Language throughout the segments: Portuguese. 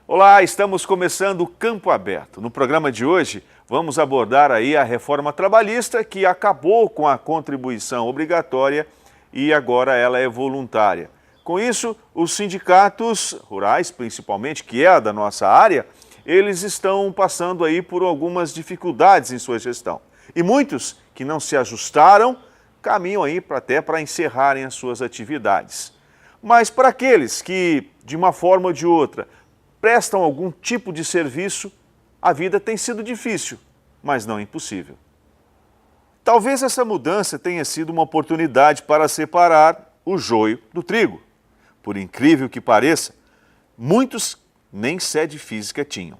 Olá, estamos começando o Campo Aberto. No programa de hoje, vamos abordar aí a reforma trabalhista que acabou com a contribuição obrigatória e agora ela é voluntária. Com isso, os sindicatos rurais, principalmente, que é a da nossa área, eles estão passando aí por algumas dificuldades em sua gestão. E muitos que não se ajustaram caminham aí até para encerrarem as suas atividades. Mas para aqueles que, de uma forma ou de outra, prestam algum tipo de serviço, a vida tem sido difícil, mas não impossível. Talvez essa mudança tenha sido uma oportunidade para separar o joio do trigo. Por incrível que pareça, muitos nem sede física tinham.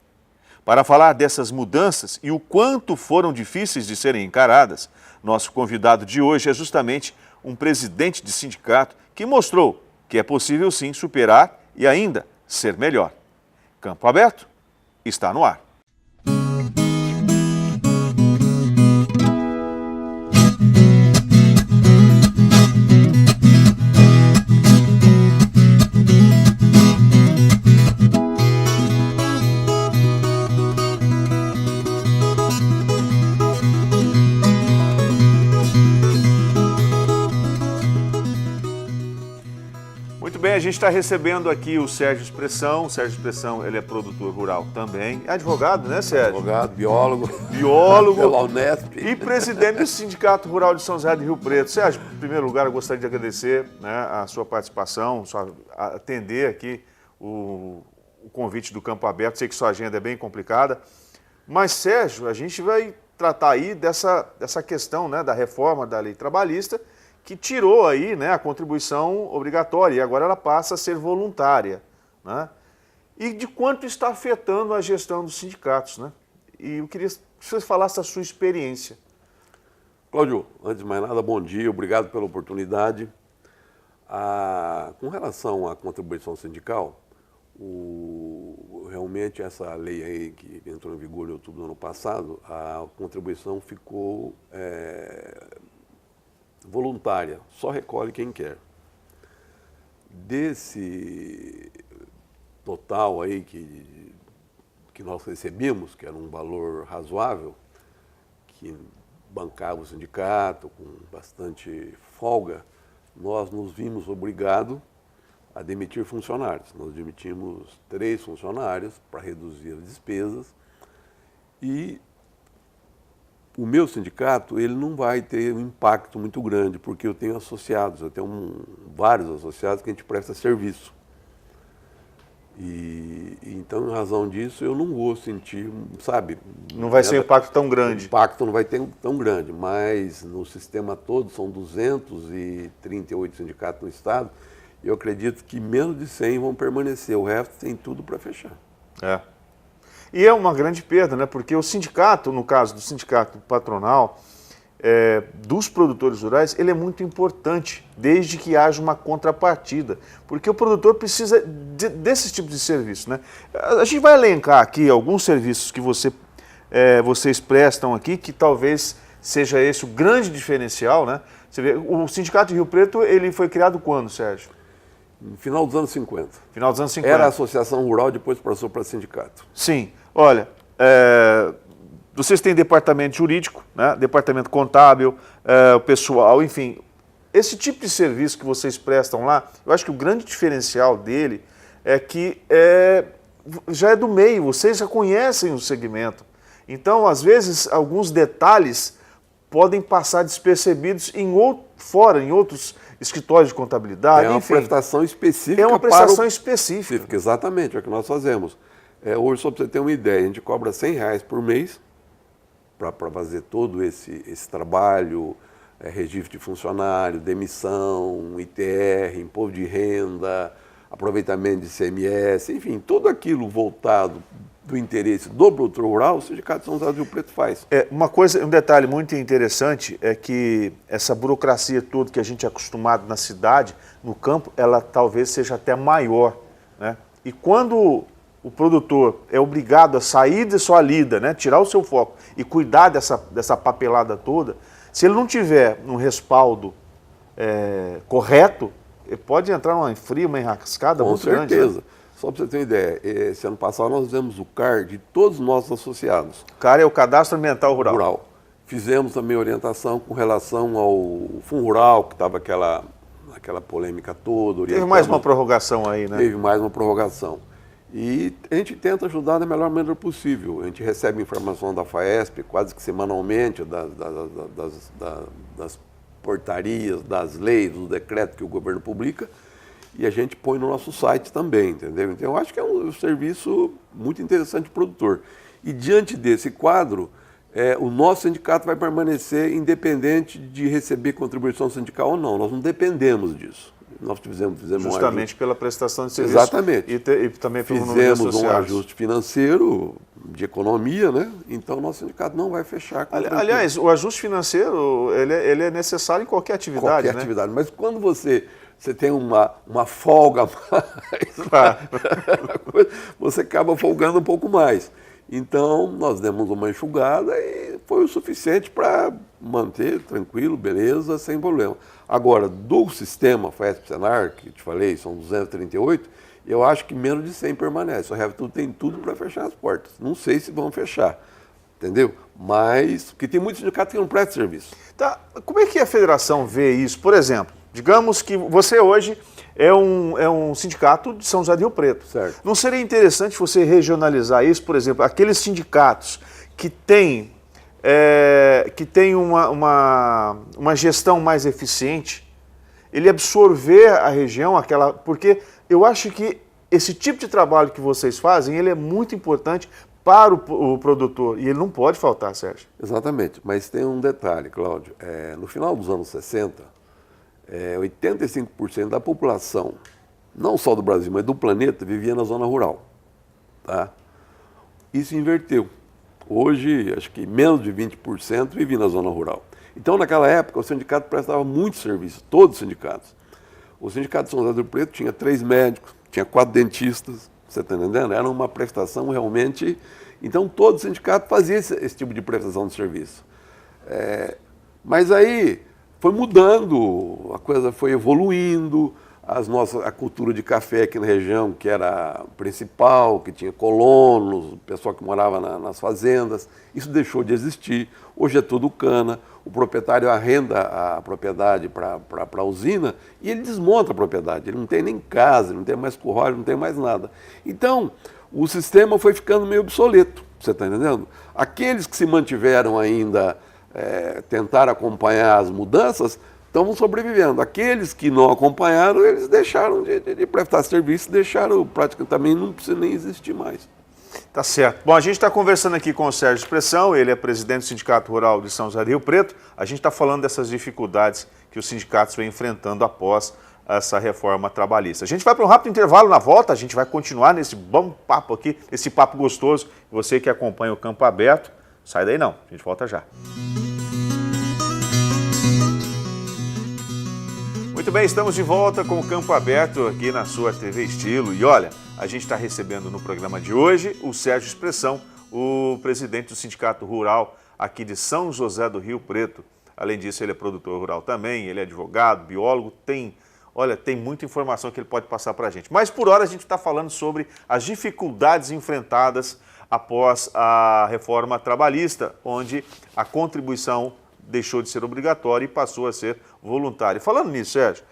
Para falar dessas mudanças e o quanto foram difíceis de serem encaradas, nosso convidado de hoje é justamente um presidente de sindicato que mostrou que é possível sim superar e ainda ser melhor. Campo Aberto está no ar. Muito bem, a gente está recebendo aqui o Sérgio Expressão. O Sérgio Expressão, ele é produtor rural também. É advogado, né, Sérgio? Advogado, biólogo. Biólogo. Pela Unesp. E presidente do Sindicato Rural de São José do Rio Preto. Sérgio, em primeiro lugar, eu gostaria de agradecer, né, a sua participação, atender aqui o convite do Campo Aberto. Sei que sua agenda é bem complicada. Mas, Sérgio, a gente vai tratar aí dessa questão, né, da reforma da lei trabalhista, que tirou aí, né, a contribuição obrigatória e agora ela passa a ser voluntária, né? E de quanto está afetando a gestão dos sindicatos, né? E eu queria que você falasse a sua experiência. Cláudio, antes de mais nada, bom dia, obrigado pela oportunidade. Com relação à contribuição sindical, realmente essa lei aí que entrou em vigor em outubro do ano passado, a contribuição ficou voluntária, só recolhe quem quer. Desse total aí que nós recebemos, que era um valor razoável, que bancava o sindicato com bastante folga, nós nos vimos obrigados a demitir funcionários. Nós demitimos 3 funcionários para reduzir as despesas e o meu sindicato, ele não vai ter um impacto muito grande, porque eu tenho associados, eu tenho vários associados que a gente presta serviço. E então, em razão disso, eu não vou sentir, sabe... Não vai ser um impacto tão grande. O impacto não vai ter tão grande, mas no sistema todo são 238 sindicatos no estado, e eu acredito que menos de 100 vão permanecer, o resto tem tudo para fechar. É. E é uma grande perda, né? Porque o sindicato, no caso do sindicato patronal, dos produtores rurais, ele é muito importante, desde que haja uma contrapartida. Porque o produtor precisa desse tipo de serviço, né? A gente vai elencar aqui alguns serviços que vocês prestam aqui, que talvez seja esse o grande diferencial, né? Você vê, o Sindicato de Rio Preto, ele foi criado quando, Sérgio? No final dos anos 50. Final dos anos 50. Era a associação rural, depois passou para sindicato. Sim. Olha, vocês têm departamento jurídico, né? Departamento contábil, o pessoal, enfim. Esse tipo de serviço que vocês prestam lá, eu acho que o grande diferencial dele é que já é do meio, vocês já conhecem o segmento. Então, às vezes, alguns detalhes podem passar despercebidos em outros escritórios de contabilidade. É uma prestação específica. É uma prestação específica. Exatamente, é o que nós fazemos. Hoje, só para você ter uma ideia, a gente cobra R$100 por mês para fazer todo esse trabalho, registro de funcionário, demissão, ITR, imposto de renda, aproveitamento de ICMS, enfim, tudo aquilo voltado do interesse do produtor rural, o Sindicato de São José do Rio Preto faz. Um detalhe muito interessante é que essa burocracia toda que a gente é acostumado na cidade, no campo, ela talvez seja até maior, né? E quando o produtor é obrigado a sair de sua lida, né, tirar o seu foco e cuidar dessa papelada toda, se ele não tiver um respaldo correto, ele pode entrar numa fria, uma enrascada muito grande. Com certeza. só para você ter uma ideia, esse ano passado nós fizemos o CAR de todos os nossos associados. O CAR é o Cadastro Ambiental Rural. Fizemos também orientação com relação ao Fundo Rural, que estava aquela polêmica toda. Teve mais uma prorrogação aí, né? Teve mais uma prorrogação. E a gente tenta ajudar da melhor maneira possível. A gente recebe informação da FAESP quase que semanalmente, das portarias, das leis, dos decretos que o governo publica, e a gente põe no nosso site também, entendeu? Então, eu acho que é um serviço muito interessante para o produtor. E diante desse quadro, o nosso sindicato vai permanecer independente de receber contribuição sindical ou não. Nós não dependemos disso. Nós fizemos justamente pela prestação de serviço. Exatamente. E também pelo número de associados. Fizemos um ajuste financeiro de economia, né? Então, nosso sindicato não vai fechar. Aliás, o ajuste financeiro, ele é necessário em qualquer atividade, qualquer atividade. Mas quando você tem uma folga a mais, claro. você acaba folgando um pouco mais. Então, nós demos uma enxugada e foi o suficiente para manter tranquilo, beleza, sem problema. Agora, do sistema FAESP-Senar, que te falei, são 238, eu acho que menos de 100 permanece. O resto tem tudo para fechar as portas. Não sei se vão fechar, entendeu? Mas, porque tem muitos sindicatos que não prestam serviço. Tá. Como é que a federação vê isso? Por exemplo, digamos que você hoje é um sindicato de São José do Rio Preto. Certo. Não seria interessante você regionalizar isso, por exemplo, aqueles sindicatos que têm uma gestão mais eficiente, ele absorver a região, porque eu acho que esse tipo de trabalho que vocês fazem, ele é muito importante para o produtor, e ele não pode faltar, Sérgio. Exatamente, mas tem um detalhe, Cláudio. No final dos anos 60, 85% da população, não só do Brasil, mas do planeta, vivia na zona rural. Tá? Isso inverteu. Hoje, acho que menos de 20% vivia na zona rural. Então, naquela época, o sindicato prestava muito serviço, todos os sindicatos. O sindicato de São José do Rio Preto tinha 3 médicos, tinha 4 dentistas, você está entendendo? Era uma prestação realmente... Então, todo sindicato fazia esse tipo de prestação de serviço. Mas aí foi mudando, a coisa foi evoluindo, a cultura de café aqui na região, que era principal, que tinha colonos, o pessoal que morava nas fazendas, isso deixou de existir. Hoje é tudo cana, o proprietário arrenda a propriedade para a usina e ele desmonta a propriedade, ele não tem nem casa, não tem mais curral, não tem mais nada. Então, o sistema foi ficando meio obsoleto, você está entendendo? Aqueles que se mantiveram ainda, tentaram acompanhar as mudanças, estão sobrevivendo. Aqueles que não acompanharam, eles deixaram de prestar serviço, deixaram praticamente, também não precisa nem existir mais. Tá certo. Bom, a gente está conversando aqui com o Sérgio Expressão, ele é presidente do Sindicato Rural de São José do Rio Preto. A gente está falando dessas dificuldades que os sindicatos vêm enfrentando após essa reforma trabalhista. A gente vai para um rápido intervalo, na volta a gente vai continuar nesse bom papo aqui, esse papo gostoso. Você que acompanha o Campo Aberto, sai daí não, a gente volta já. Muito bem, estamos de volta com o Campo Aberto aqui na sua TV Estilo. E olha, a gente está recebendo no programa de hoje o Sérgio Expressão, o presidente do Sindicato Rural aqui de São José do Rio Preto. Além disso, ele é produtor rural também, ele é advogado, biólogo, tem muita informação que ele pode passar para a gente. Mas por hora a gente está falando sobre as dificuldades enfrentadas após a reforma trabalhista, onde a contribuição deixou de ser obrigatória e passou a ser voluntária. Falando nisso, Sérgio,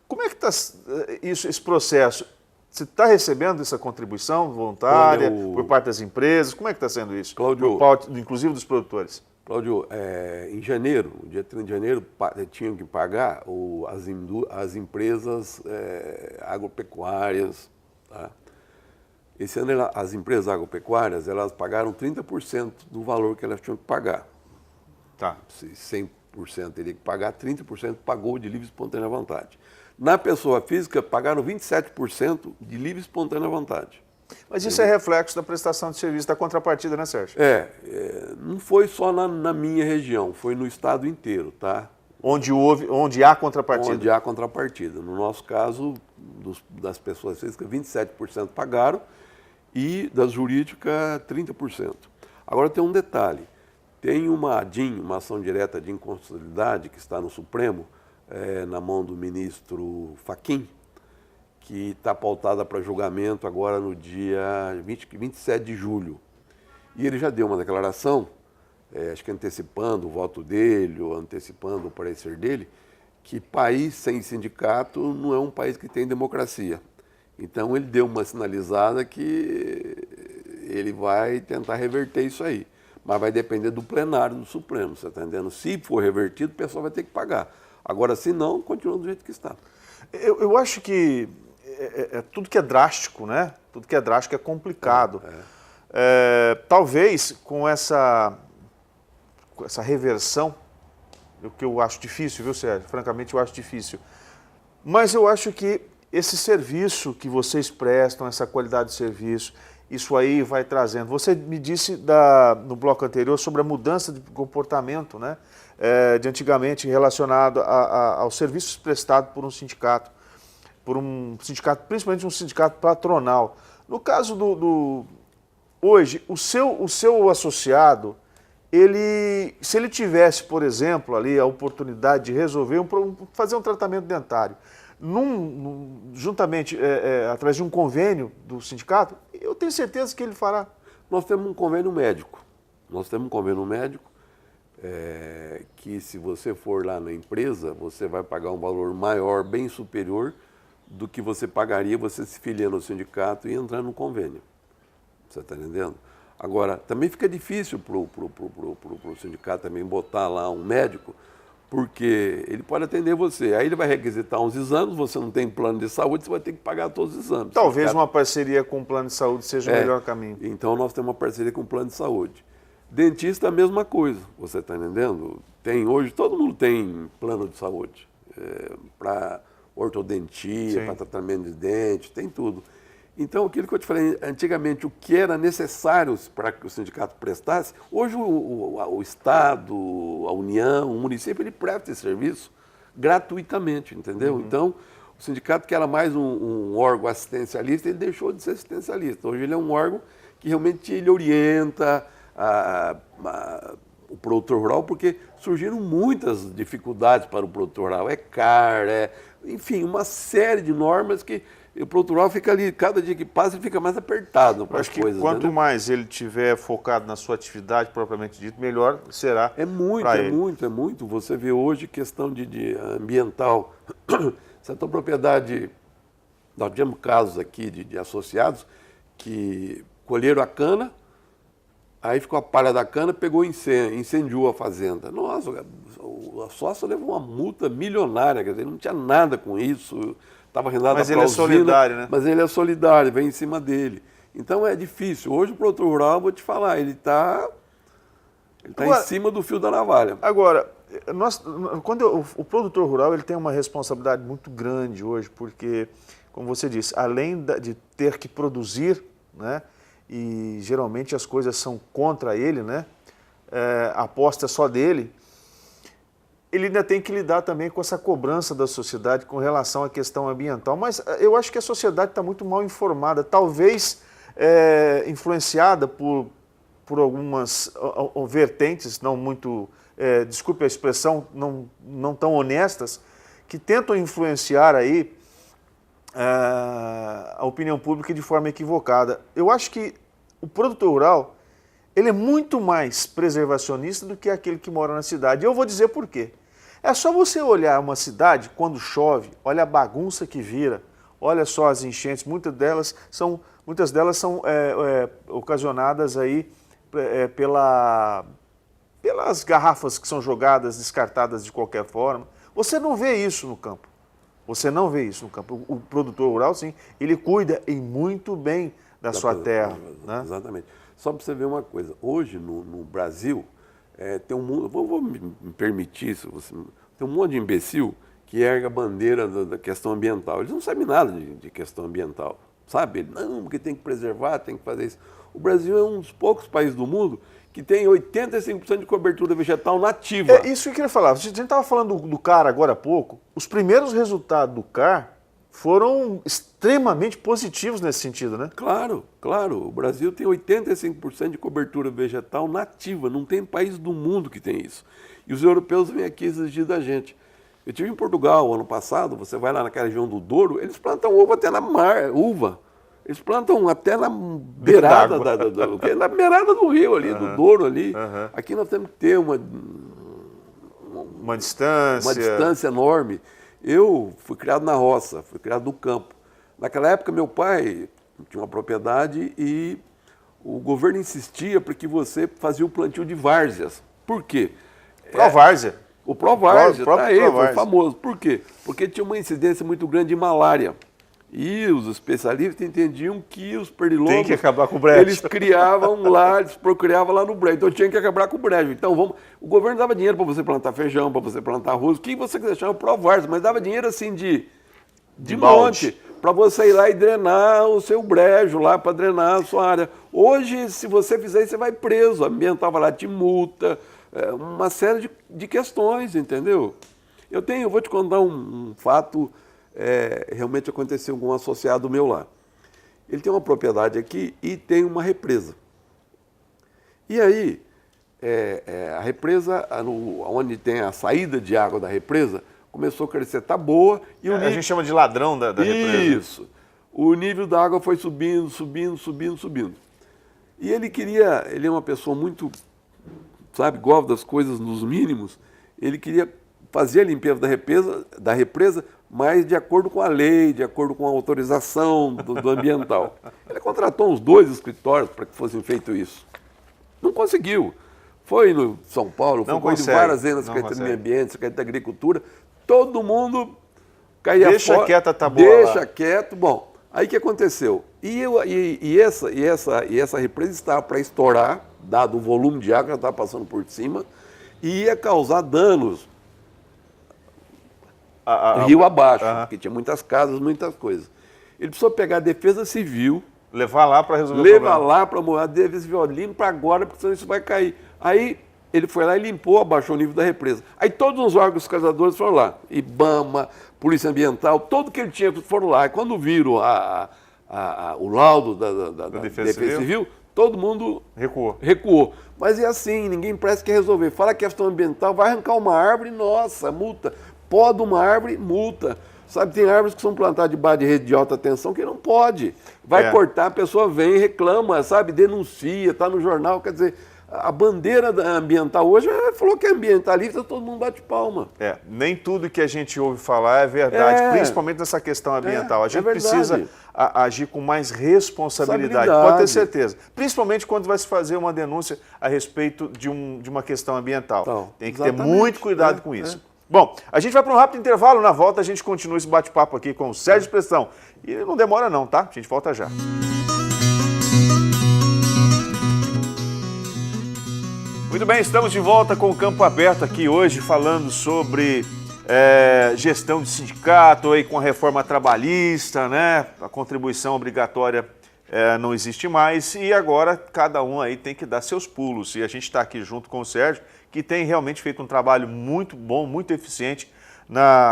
como é que está esse processo? Você está recebendo essa contribuição voluntária por parte das empresas? Como é que está sendo isso? Cláudio, por parte, inclusive dos produtores. Cláudio, em janeiro, dia 30 de janeiro, tinham que pagar as empresas agropecuárias. Tá? Esse ano, as empresas agropecuárias, elas pagaram 30% do valor que elas tinham que pagar. Tá. 100% teria que pagar, 30% pagou de livre e espontânea vontade. Na pessoa física, pagaram 27% de livre e espontânea vontade. Mas isso é reflexo da prestação de serviço, da contrapartida, né, Sérgio? Não foi só na minha região, foi no estado inteiro, tá? Onde há contrapartida. Onde há contrapartida. No nosso caso, das pessoas físicas, 27% pagaram e das jurídicas, 30%. Agora tem um detalhe. Tem uma ADIM, uma ação direta de inconstitucionalidade, que está no Supremo, na mão do ministro Fachin, que está pautada para julgamento agora no dia 27 de julho. E ele já deu uma declaração, acho que antecipando o voto dele, ou antecipando o parecer dele, que país sem sindicato não é um país que tem democracia. Então ele deu uma sinalizada que ele vai tentar reverter isso aí. Mas vai depender do plenário do Supremo, você está entendendo? Se for revertido, o pessoal vai ter que pagar. Agora, se não, continua do jeito que está. Eu acho que tudo que é drástico, né? Tudo que é drástico é complicado. Talvez com essa reversão, o que eu acho difícil, viu, Sérgio? Francamente, eu acho difícil. Mas eu acho que esse serviço que vocês prestam, essa qualidade de serviço, isso aí vai trazendo. Você me disse no bloco anterior sobre a mudança de comportamento, né? De antigamente relacionado aos serviços prestados por um sindicato, principalmente um sindicato patronal. No caso hoje, o seu associado, se ele tivesse, por exemplo, ali a oportunidade de resolver, fazer um tratamento dentário, juntamente, através de um convênio do sindicato, eu tenho certeza que ele fará. Nós temos um convênio médico. Que se você for lá na empresa, você vai pagar um valor maior, bem superior, do que você pagaria você se filiando ao sindicato e entrando no convênio. Você está entendendo? Agora, também fica difícil para o sindicato também botar lá um médico, porque ele pode atender você. Aí ele vai requisitar uns exames, você não tem plano de saúde, você vai ter que pagar todos os exames. Talvez uma parceria com o plano de saúde seja o melhor caminho. Então nós temos uma parceria com o plano de saúde. Dentista, a mesma coisa, você está entendendo? Hoje todo mundo tem plano de saúde, para ortodontia, para tratamento de dente, tem tudo. Então, aquilo que eu te falei, antigamente, o que era necessário para que o sindicato prestasse, hoje o Estado, a União, o município, ele presta esse serviço gratuitamente, entendeu? Então, o sindicato, que era mais um órgão assistencialista, ele deixou de ser assistencialista. Hoje ele é um órgão que realmente ele orienta o produtor rural, porque surgiram muitas dificuldades para o produtor rural. Enfim, uma série de normas que o produtor rural fica ali, cada dia que passa, ele fica mais apertado para as coisas. Acho que quanto mais ele estiver focado na sua atividade propriamente dito, melhor será para ele. É muito. Você vê hoje questão de ambiental. Certa propriedade, nós tivemos casos aqui de associados que colheram a cana, aí ficou a palha da cana, pegou incêndio, incendiou a fazenda. Nossa, a sócia levou uma multa milionária, quer dizer, não tinha nada com isso, estava arrendada para a usina. Mas ele é solidário, né? Mas ele é solidário, vem em cima dele. Então é difícil. Hoje o produtor rural, vou te falar, ele está em cima do fio da navalha. Agora, o produtor rural ele tem uma responsabilidade muito grande hoje, porque, como você disse, além de ter que produzir, né? E geralmente as coisas são contra ele, né? A aposta é só dele. Ele ainda tem que lidar também com essa cobrança da sociedade com relação à questão ambiental. Mas eu acho que a sociedade está muito mal informada, talvez influenciada por algumas vertentes, não muito, desculpe a expressão, não tão honestas, que tentam influenciar aí a opinião pública de forma equivocada. Eu acho que o produtor rural, ele é muito mais preservacionista do que aquele que mora na cidade. E eu vou dizer por quê. É só você olhar uma cidade quando chove, olha a bagunça que vira, olha só as enchentes, muitas delas são ocasionadas aí pelas garrafas que são jogadas, descartadas de qualquer forma. Você não vê isso no campo. O produtor rural, sim, ele cuida muito bem da sua terra. Né? Exatamente. Só para você ver uma coisa, hoje no Brasil, tem um mundo, vou me permitir isso, tem um monte de imbecil que erga a bandeira da questão ambiental. Eles não sabem nada de questão ambiental, sabe? Não, porque tem que preservar, tem que fazer isso. O Brasil é um dos poucos países do mundo que tem 85% de cobertura vegetal nativa. É isso que eu queria falar. A gente estava falando do CAR agora há pouco. Os primeiros resultados do CAR foram extremamente positivos nesse sentido, né? Claro. O Brasil tem 85% de cobertura vegetal nativa. Não tem país do mundo que tem isso. E os europeus vêm aqui exigir da gente. Eu estive em Portugal ano passado, você vai lá naquela região do Douro, eles plantam uva até na uva. Eles plantam até na beirada, na beirada do rio ali, do Douro ali. Aqui nós temos que ter uma distância enorme. Eu fui criado na roça, fui criado no campo. Naquela época, meu pai tinha uma propriedade e o governo insistia para que você fazia o plantio de várzeas. Por quê? Provárzea. O Provárzea, tá aí, foi famoso. Por quê? Porque tinha uma incidência muito grande de malária. E os especialistas entendiam que os pernilongos... Tem que acabar com o brejo. Eles criavam lá, eles procriavam lá no brejo. Então tinha que acabar com o brejo. Então o governo dava dinheiro para você plantar feijão, para você plantar arroz, o que você quiser chamar Provárzea, mas dava dinheiro assim de monte, para você ir lá e drenar o seu brejo lá, para drenar a sua área. Hoje, se você fizer isso, você vai preso. A ambiental vai lá, te multa, uma série de questões, entendeu? Eu vou te contar um fato, realmente aconteceu com um associado meu lá. Ele tem uma propriedade aqui e tem uma represa. E aí, a represa, onde tem a saída de água da represa, começou a crescer, tá boa. E a gente chama de ladrão da represa. Isso. O nível da água foi subindo. E ele é uma pessoa muito, sabe, gosta das coisas nos mínimos. Ele queria fazer a limpeza da represa, mas de acordo com a lei, de acordo com a autorização do ambiental. Ele contratou uns 2 escritórios para que fossem feito isso. Não conseguiu. Foi no São Paulo, foi em várias vezes na Secretaria do Meio Ambiente, Secretaria da Agricultura. Todo mundo caía fora. Deixa quieta, tá boa. Deixa quieto. Bom, aí o que aconteceu? E essa represa estava para estourar, dado o volume de água que já estava passando por cima, e ia causar danos rio abaixo, porque tinha muitas casas, muitas coisas. Ele precisou pegar a Defesa Civil, levar lá para resolver o problema. Levar lá para morar a Defesa Civil, limpa agora, porque senão isso vai cair. Aí ele foi lá e limpou, abaixou o nível da represa. Aí todos os órgãos fiscalizadores foram lá, IBAMA, Polícia Ambiental, tudo que ele tinha foram lá. E quando viram o laudo da Defesa Civil, todo mundo recuou. Mas é assim, ninguém parece que quer resolver. Fala que é questão ambiental, vai arrancar uma árvore, nossa, multa. Poda uma árvore, multa. Sabe, tem árvores que são plantadas debaixo de rede de alta tensão que não pode. Vai cortar, a pessoa vem, reclama, sabe, denuncia, está no jornal. Quer dizer, a bandeira ambiental hoje falou que é ambientalista, todo mundo bate palma. Nem tudo que a gente ouve falar é verdade, principalmente nessa questão ambiental. A gente precisa agir com mais responsabilidade, pode ter certeza. Principalmente quando vai se fazer uma denúncia a respeito de uma questão ambiental. Então, tem que ter muito cuidado com isso. Bom, a gente vai para um rápido intervalo, na volta a gente continua esse bate-papo aqui com o Sérgio Prestão. E não demora não, tá? A gente volta já. Muito bem, estamos de volta com o Campo Aberto aqui hoje, falando sobre gestão de sindicato, aí com a reforma trabalhista, né? A contribuição obrigatória não existe mais e agora cada um aí tem que dar seus pulos. E a gente está aqui junto com o Sérgio, que tem realmente feito um trabalho muito bom, muito eficiente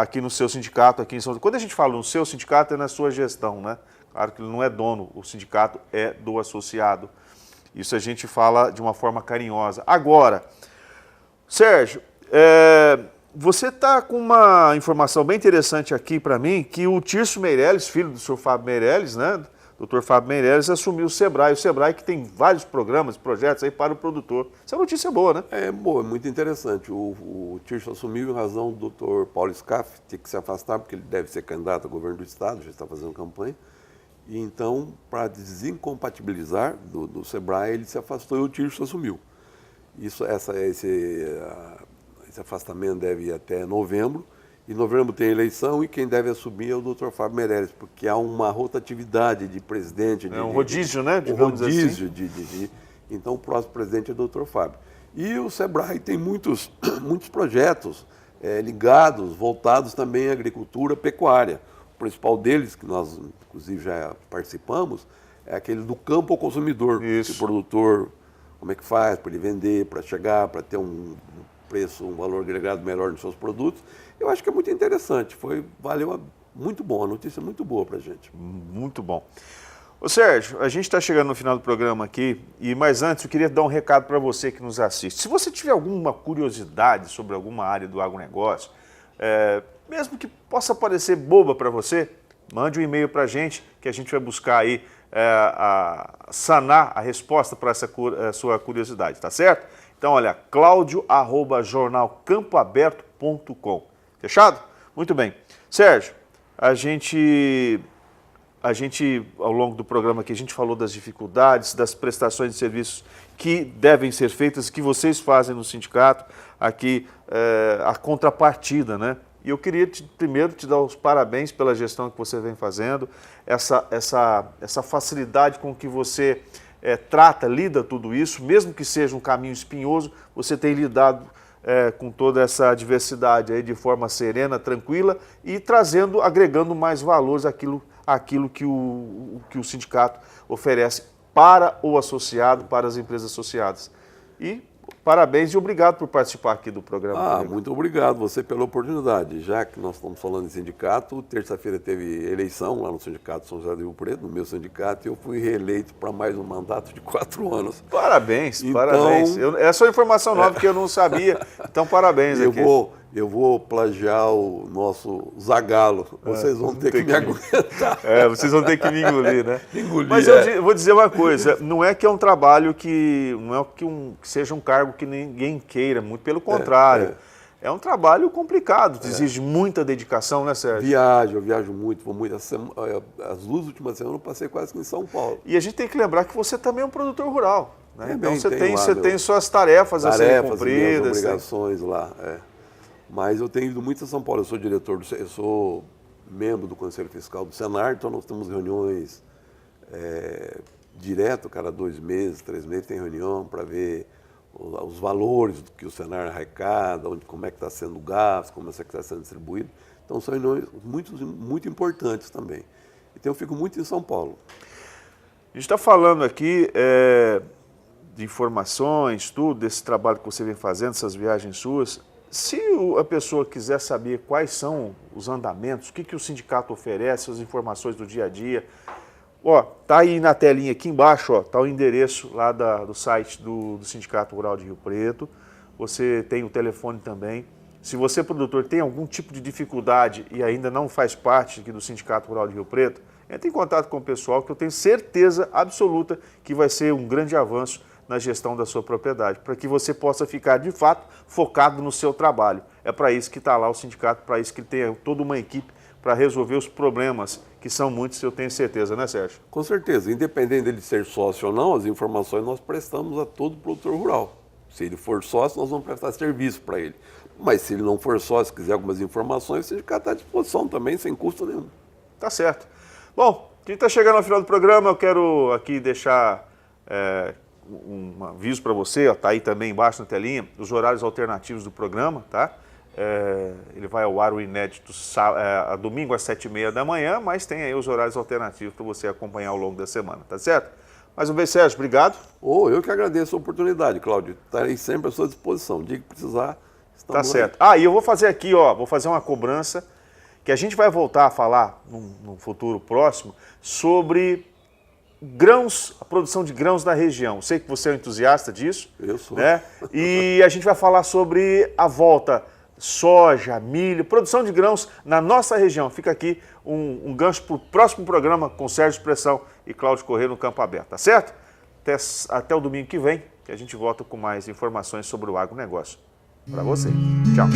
aqui no seu sindicato, aqui em São Paulo. Quando a gente fala no seu sindicato, é na sua gestão, né? Claro que ele não é dono, o sindicato é do associado. Isso a gente fala de uma forma carinhosa. Agora, Sérgio, você está com uma informação bem interessante aqui para mim, que o Tirso Meirelles, filho do senhor Fábio Meirelles, né? Dr. Fábio Meirelles assumiu o SEBRAE. O SEBRAE que tem vários programas, projetos aí para o produtor. Essa notícia é boa, né? É boa, é muito interessante. O Tirso assumiu em razão do Dr. Paulo Scaff, ter que se afastar, porque ele deve ser candidato a governo do Estado, já está fazendo campanha. E então, para desincompatibilizar do SEBRAE, ele se afastou e o Tirso assumiu. Esse afastamento deve ir até novembro. Em novembro tem eleição e quem deve assumir é o Dr. Fábio Meirelles, porque há uma rotatividade de presidente. Um rodízio, né? Digamos rodízio assim. Então o próximo presidente é o Dr. Fábio. E o SEBRAE tem muitos projetos ligados, voltados também à agricultura, pecuária. O principal deles, que nós inclusive já participamos, é aquele do campo ao consumidor. Isso. O produtor, como é que faz para ele vender, para chegar, para ter um preço, um valor agregado melhor nos seus produtos. Eu acho que é muito interessante, valeu muito bom, a notícia é muito boa para a gente. Muito bom. Ô Sérgio, a gente está chegando no final do programa aqui, mas antes eu queria dar um recado para você que nos assiste. Se você tiver alguma curiosidade sobre alguma área do agronegócio, mesmo que possa parecer boba para você, mande um e-mail para a gente que a gente vai buscar aí sanar a resposta para essa sua curiosidade, tá certo? Então, olha, claudio@jornalcampoaberto.com. Fechado? Muito bem. Sérgio, a gente, ao longo do programa aqui, a gente falou das dificuldades, das prestações de serviços que devem ser feitas, que vocês fazem no sindicato, aqui a contrapartida, né? E eu queria primeiro te dar os parabéns pela gestão que você vem fazendo, essa facilidade com que você lida tudo isso, mesmo que seja um caminho espinhoso, você tem lidado com toda essa diversidade aí de forma serena, tranquila e agregando mais valores àquilo que o sindicato oferece para o associado, para as empresas associadas. E parabéns e obrigado por participar aqui do programa. Muito obrigado você pela oportunidade. Já que nós estamos falando de sindicato, terça-feira teve eleição lá no Sindicato São José do Rio Preto, no meu sindicato, e eu fui reeleito para mais um mandato de 4 anos. Parabéns, parabéns. Essa é uma informação nova que eu não sabia, então parabéns aqui. Eu vou plagiar o nosso Zagallo. Vocês vão ter que me aguentar. Vocês vão ter que me engolir, né? Engolir, Mas eu vou dizer uma coisa, não é que é um trabalho que seja um cargo que ninguém queira, muito pelo contrário. É um trabalho complicado, exige muita dedicação, né, Sérgio? Eu viajo muito, vou muito. As 2 últimas semanas eu passei quase que em São Paulo. E a gente tem que lembrar que você também é um produtor rural, né? Então você tem suas tarefas a serem cumpridas. Minhas obrigações lá, Mas eu tenho ido muito a São Paulo, eu sou membro do Conselho Fiscal do Senar, então nós temos reuniões direto, cada 2 meses, 3 meses tem reunião para ver os valores que o Senar arrecada, como é que está sendo gasto, como é que está sendo distribuído. Então são reuniões muito importantes também. Então eu fico muito em São Paulo. A gente está falando aqui de informações, tudo, desse trabalho que você vem fazendo, essas viagens suas. Se a pessoa quiser saber quais são os andamentos, o que o sindicato oferece, as informações do dia a dia, tá aí na telinha aqui embaixo, tá o endereço lá do site do Sindicato Rural de Rio Preto. Você tem o telefone também. Se você, produtor, tem algum tipo de dificuldade e ainda não faz parte aqui do Sindicato Rural de Rio Preto, entre em contato com o pessoal, que eu tenho certeza absoluta que vai ser um grande avanço na gestão da sua propriedade, para que você possa ficar, de fato, focado no seu trabalho. É para isso que está lá o sindicato, para isso que tem toda uma equipe para resolver os problemas, que são muitos, eu tenho certeza, né, Sérgio? Com certeza. Independente dele ser sócio ou não, as informações nós prestamos a todo produtor rural. Se ele for sócio, nós vamos prestar serviço para ele. Mas se ele não for sócio, quiser algumas informações, o sindicato está à disposição também, sem custo nenhum. Tá certo. Bom, a gente está chegando ao final do programa, eu quero aqui deixar um aviso para você, está aí também embaixo na telinha, os horários alternativos do programa, tá? Ele vai ao ar o inédito a domingo às 7h30 da manhã, mas tem aí os horários alternativos para você acompanhar ao longo da semana, tá certo? Mais uma vez, Sérgio, obrigado. Eu que agradeço a oportunidade, Cláudio. Estarei sempre à sua disposição. Dia que precisar, estamos Tá certo. E eu vou fazer aqui, vou fazer uma cobrança, que a gente vai voltar a falar num futuro próximo, sobre grãos, a produção de grãos na região. Sei que você é um entusiasta disso. Eu sou. Né? E a gente vai falar sobre a volta soja, milho, produção de grãos na nossa região. Fica aqui um gancho para o próximo programa com Sérgio Expressão e Cláudio Corrêa no Campo Aberto, tá certo? Até o domingo que vem, que a gente volta com mais informações sobre o agronegócio. Para você. Tchau.